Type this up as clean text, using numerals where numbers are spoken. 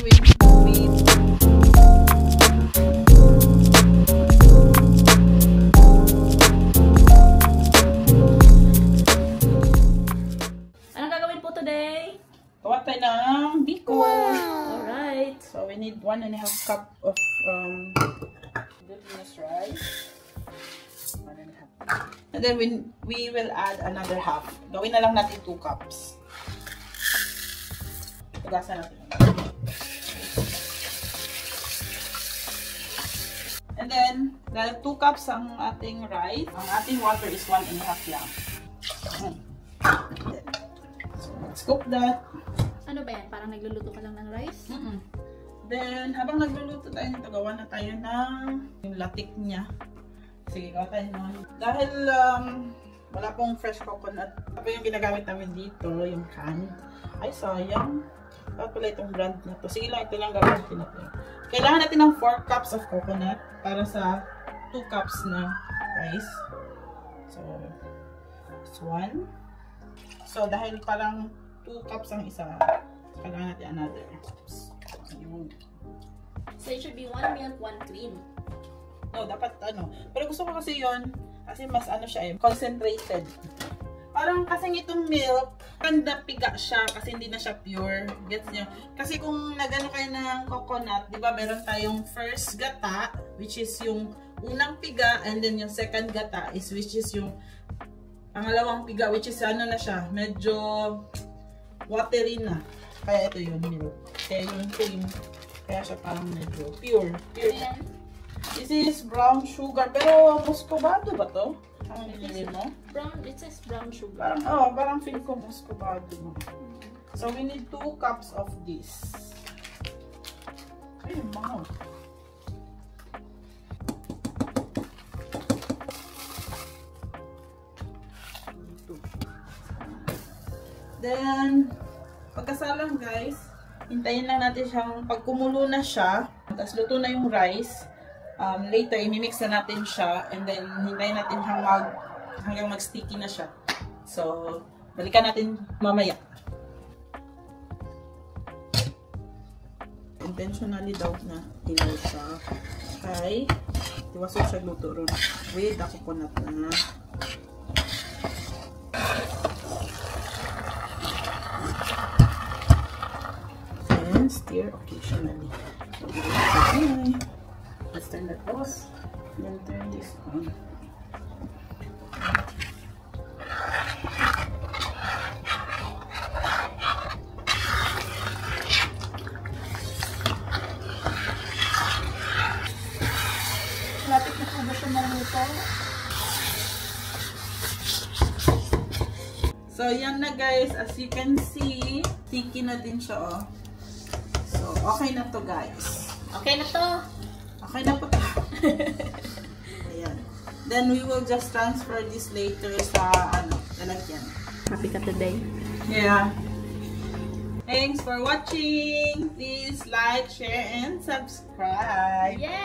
Anong gagawin po today? Gawa tayo ng biko. Wow. Alright. So we need 1.5 cup of glutinous rice. 1.5. And then we will add another half. Gawin na lang natin 2 cups. Tugasan natin. And then, dahil 2 cups ang ating rice, ang ating water is 1.5 lang. So, let's cook that. Ano ba yan? Parang nagluluto ka lang ng rice? Then, habang nagluluto tayo nito, gawa na tayo ng yung latik niya. Sige, gawa tayo nun. Dahil wala pong fresh coconut, ito yung ginagamit namin dito, yung canned. Ay, sayang. Dapat pala itong brand na to. Sige lang, ito lang gagawin natin. Kailangan natin ng 4 cups of coconut para sa 2 cups na rice. So, this one. So, dahil parang 2 cups ang isa, kailangan natin another. So, it should be 1 milk, 1 cream. No, dapat ano. Pero gusto ko kasi yon kasi mas ano siya concentrated. Parang kasing itong milk, kanda piga siya kasi hindi na siya pure. Gets nyo? Kasi kung nagano kayo ng coconut, di ba meron tayong first gata, which is yung unang piga, and then yung second gata is which is yung pangalawang piga, which is ano na siya, medyo watery na. Kaya ito yung milk. Kaya yung cream, kaya siya parang medyo pure. Pure. This is brown sugar, pero muscovado ba to? Ang nilili mo? Brown, it says brown sugar. Parang, parang feel ko muscovado mo. So, we need 2 cups of this. Ay, wow. Then, pagkasalang guys, hintayin lang natin siyang, pag kumulo na siya, tapos luto na yung rice, later, imimix na natin siya, and then, hintayin natin siyang hanggang mag-sticky na siya. So, balikan natin mamaya. Intentionally daw na tinaw siya. Okay. Tiwasok siya luto ron. With the coconut na. And stir occasionally. So, okay. Let's turn that off. Then turn this on. Lapit na po ba siya maluto? So, yan na guys. As you can see, sticky na din siya, oh. So, okay na to guys. Okay na to. Okay na po. Ayan. Then, we will just transfer this later sa, lalagyan. Happy ka today? Yeah. Thanks for watching. Please like, share, and subscribe. Yay!